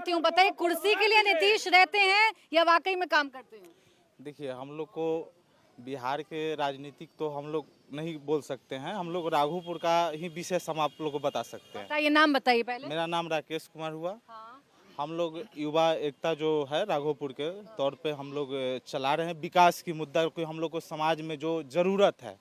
चाहती हूँ, बताइए कुर्सी के लिए नीतीश रहते हैं या वाकई में काम करते हैं? देखिए, हम लोग को बिहार के राजनीतिक तो हम लोग नहीं बोल सकते हैं। हम लोग राघोपुर का ही विशेष हम आप लोग को बता सकते हैं। बताइए, नाम बताइए पहले। मेरा नाम राकेश कुमार हुआ। हाँ। हम लोग युवा एकता जो है राघोपुर के तौर पे हम लोग चला रहे हैं। विकास की मुद्दा को हम लोग को समाज में जो ज़रूरत है,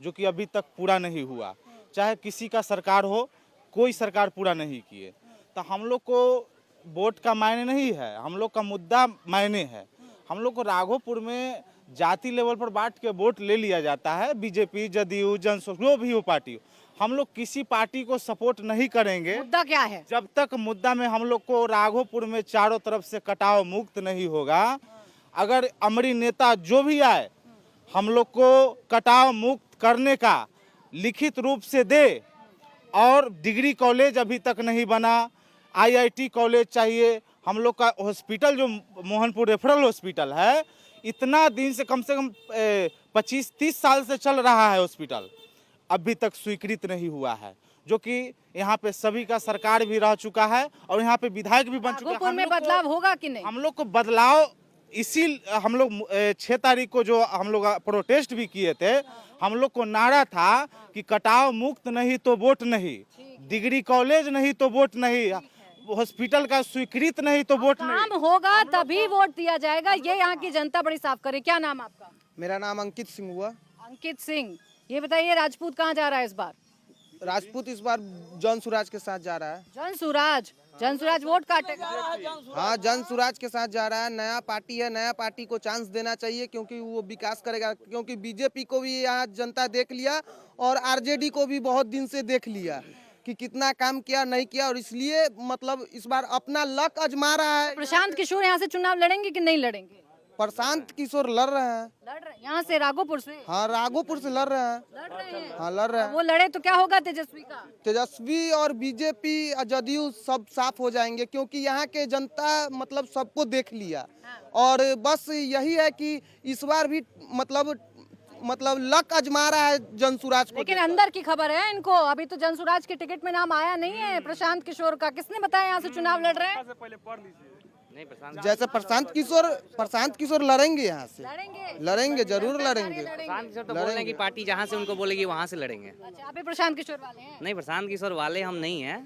जो कि अभी तक पूरा नहीं हुआ, चाहे किसी का सरकार हो, कोई सरकार पूरा नहीं किए, तो हम लोग को वोट का मायने नहीं है, हम लोग का मुद्दा मायने है। हम लोग को राघोपुर में जाति लेवल पर बांट के वोट ले लिया जाता है। बीजेपी, जदयू, जनसुख, जो भी हो पार्टी हो, हम लोग किसी पार्टी को सपोर्ट नहीं करेंगे मुद्दा क्या है? जब तक मुद्दा में हम लोग को राघोपुर में चारों तरफ से कटाव मुक्त नहीं होगा। अगर अमरी नेता जो भी आए, हम लोग को कटाव मुक्त करने का लिखित रूप से दे। और डिग्री कॉलेज अभी तक नहीं बना, आईआईटी कॉलेज चाहिए। हम लोग का हॉस्पिटल जो मोहनपुर रेफरल हॉस्पिटल है, इतना दिन से कम 25-30 साल से चल रहा है हॉस्पिटल, अभी तक स्वीकृत नहीं हुआ है, जो कि यहाँ पे सभी का सरकार भी रह चुका है और यहाँ पे विधायक भी बन चुका है। राघोपुर में बदलाव होगा कि नहीं? हम लोग को बदलाव इसी हम लोग 6 तारीख को जो हम लोग प्रोटेस्ट भी किए थे, हम लोग को नारा था कि कटाव मुक्त नहीं तो वोट नहीं, डिग्री कॉलेज नहीं तो वोट नहीं, हॉस्पिटल का स्वीकृत नहीं तो वोट नहीं। काम होगा तभी वोट दिया जाएगा, ये यहाँ की जनता बड़ी साफ करे। क्या नाम आपका? मेरा नाम अंकित सिंह हुआ। अंकित सिंह, ये बताइए राजपूत कहाँ जा रहा है इस बार? राजपूत इस बार जन सुराज के साथ जा रहा है। जन सुराज वोट काटेगा? हाँ, जन सुराज के साथ जा रहा है। नया पार्टी है, नया पार्टी को चांस देना चाहिए क्योंकि वो विकास करेगा। क्योंकि बीजेपी को भी यहाँ जनता देख लिया और आरजेडी को भी बहुत दिन से देख लिया कि कितना काम किया नहीं किया, और इसलिए मतलब इस बार अपना लक आजमा रहा है। प्रशांत किशोर यहाँ से चुनाव लड़ेंगे कि नहीं लड़ेंगे? प्रशांत किशोर लड़ रहे हैं। लड़ रहे हैं यहाँ से, राघोपुर से? हाँ, राघोपुर से लड़ रहे हैं। लड़ रहे हैं। हाँ, लड़ रहे हैं। वो लड़े तो क्या होगा तेजस्वी का? तेजस्वी और बीजेपी और जदयू सब साफ हो जाएंगे क्योंकि यहाँ के जनता मतलब सबको देख लिया। और बस यही है कि इस बार भी मतलब लक आजमा रहा है जनसुराज को। लेकिन अंदर की खबर है इनको, अभी तो जनसुराज के टिकट में नाम आया नहीं है प्रशांत किशोर का। किसने बताया यहाँ से चुनाव लड़ रहे हैं? जैसे प्रशांत किशोर लड़ेंगे यहाँ से, लड़ेंगे जरूर लड़ेंगे। प्रशांत किशोर तो बोल रहे हैं कि पार्टी जहाँ से उनको बोलेगी वहाँ से लड़ेंगे। अच्छा, आप भी प्रशांत किशोर वाले हैं? नहीं, प्रशांत किशोर वाले हम नहीं हैं।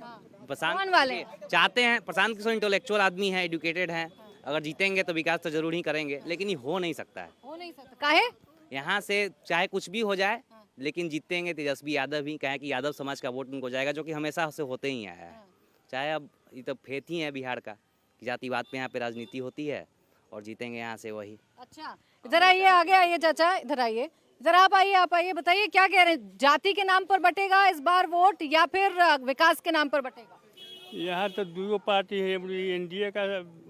कौन वाले? चाहते हैं, प्रशांत किशोर इंटेलेक्चुअल आदमी है, एजुकेटेड है। अगर जीतेंगे तो विकास तो जरूर ही करेंगे, लेकिन ये हो नहीं सकता है। हो नहीं सकता, काहे? यहाँ से चाहे कुछ भी हो जाए, लेकिन जीतेंगे तेजस्वी यादव ही। कहे कि यादव समाज का वोट उनको जाएगा, जो कि हमेशा से होते ही आया है। चाहे अब ये तो फेथ ही है बिहार का, जातिवाद पे यहाँ पे राजनीति होती है, और जीतेंगे यहाँ से वही। अच्छा, इधर आइए, आगे आइए चाचा, इधर आइए, इधर आप आइए, बताइए क्या कह रहे हैं? जाति के नाम पर बटेगा इस बार वोट या फिर विकास के नाम पर बटेगा? यहाँ तो दो पार्टी है, एनडीए का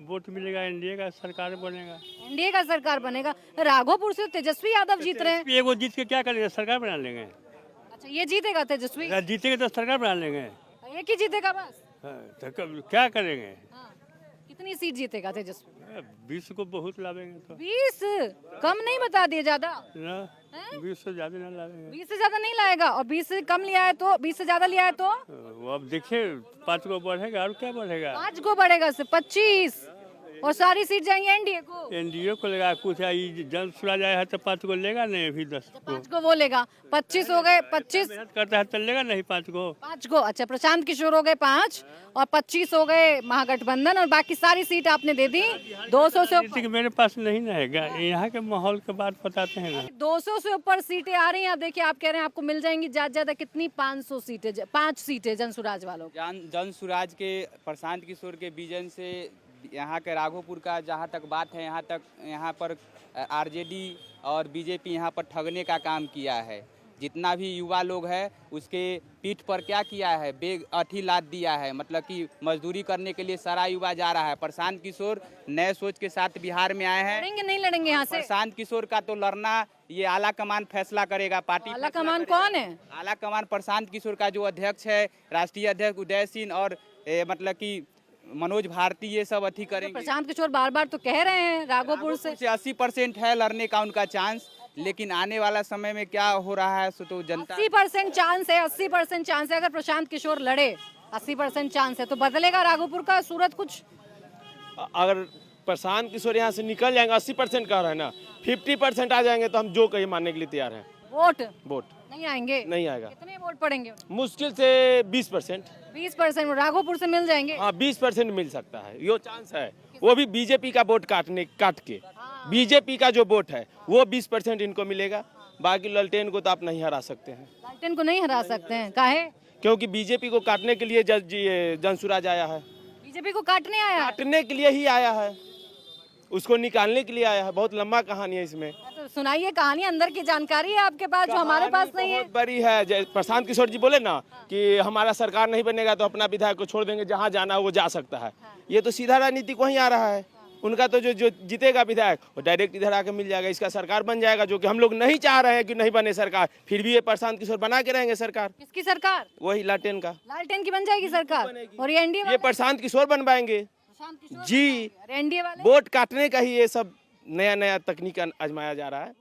वोट मिलेगा, एनडीए का सरकार बनेगा। एनडीए का सरकार बनेगा। राघोपुर से तेजस्वी यादव जीत रहे हैं। वो जीत के क्या करेंगे? सरकार बना लेंगे। अच्छा, ये जीतेगा तेजस्वी? जीतेंगे तो सरकार बना लेंगे। एक ही जीतेगा बस? तो क्या करेंगे? कितनी सीट जीतेगा तेजस्वी? 20 को बहुत लावेंगे तो। 20? कम नहीं बता दिए, ज्यादा ना, 20 से ज्यादा ना लावेंगे। 20 से ज्यादा नहीं लाएगा, और 20 से कम लिया है तो, 20 से ज्यादा लिया है तो वो अब देखिए, 5 को बढ़ेगा और क्या बढ़ेगा? 5 को बढ़ेगा से 25, और सारी सीट जाएंगे एनडीए को। एनडीए को लेगा कुछ, जन सुराज आया है तो 5 को लेगा नहीं, अभी 10 को। 5 को वो लेगा, 25 हो गए, 25 मेहनत करता है तो लेगा नहीं 5 को। 5 को। अच्छा, प्रशांत किशोर हो गए 5 और 25 हो गए महागठबंधन, और बाकी सारी सीट आपने दे दी। 200 से ऊपर मेरे पास नहीं रहेगा, यहाँ के माहौल के बात बताते हैं ना। 200 से ऊपर सीटें आ रही हैं। आप देखिए, आप कह रहे हैं आपको मिल जाएंगी ज्यादा कितनी? 500 सीटें, 5 सीटें जनसुराज वालों को। जन सुराज के प्रशांत किशोर के विजन से यहाँ के राघोपुर का जहाँ तक बात है, यहाँ पर आरजेडी और बीजेपी यहाँ पर ठगने का काम किया है। जितना भी युवा लोग है उसके पीठ पर क्या किया है, बेग अठी लाद दिया है। मतलब कि मजदूरी करने के लिए सारा युवा जा रहा है। प्रशांत किशोर नए सोच के साथ बिहार में आए हैं। लड़ेंगे नहीं लड़ेंगे यहाँ से? प्रशांत किशोर का तो लड़ना ये आला कमान फैसला करेगा। पार्टी आला कमान कौन है? आला कमान प्रशांत किशोर का जो अध्यक्ष है, राष्ट्रीय अध्यक्ष उदय सिंह और मतलब कि मनोज भारती, ये सब अथी करेंगे। प्रशांत किशोर बार बार तो कह रहे हैं राघोपुर से 80% है लड़ने का उनका चांस, लेकिन आने वाला समय में क्या हो रहा है सो तो जनता। 80% चांस है, 80% चांस है। अगर प्रशांत किशोर लड़े, 80% चांस है, तो बदलेगा राघोपुर का सूरत कुछ? अगर प्रशांत किशोर यहाँ से निकल जाएंगे, 80% कह रहे हैं ना, 50% आ जाएंगे तो हम जो कहीं मानने के लिए तैयार हैं। वोट वोट नहीं आएंगे? नहीं आएगा। कितने वोट पड़ेंगे? मुश्किल से 20%। 20% राघोपुर से मिल जाएंगे? हाँ 20% मिल सकता है, ये चांस है। वो भी बीजेपी का वोट काट के बीजेपी का जो वोट है वो 20% इनको मिलेगा। बाकी ललटेन को तो आप नहीं हरा सकते हैं। लालटेन को नहीं हरा सकते हैं, काहे? क्योंकि बीजेपी को काटने के लिए जनसुराज आया है। बीजेपी को काटने आया है? काटने के लिए ही आया है, उसको निकालने के लिए आया है। बहुत लंबा कहानी है इसमें। तो सुनाइए कहानी, अंदर की जानकारी है आपके पास जो हमारे पास नहीं है। बहुत बड़ी है। प्रशांत किशोर जी बोले ना कि हमारा सरकार नहीं बनेगा तो अपना विधायक को छोड़ देंगे, जहाँ जाना है वो जा सकता है। ये तो सीधा राजनीतिक वहीं आ रहा है। उनका तो जो जीतेगा विधायक वो डायरेक्ट इधर आके मिल जाएगा, इसका सरकार बन जाएगा, जो कि हम लोग नहीं चाह रहे हैं कि नहीं बने सरकार। फिर भी ये प्रशांत किशोर बना के रहेंगे सरकार। किसकी सरकार? वही लालटेन का। लालटेन की बन जाएगी सरकार? और ये एनडीए ये प्रशांत किशोर बनवाएंगे जी। एनडीए वाले वोट काटने का ही ये सब नया नया तकनीक आजमाया जा रहा है।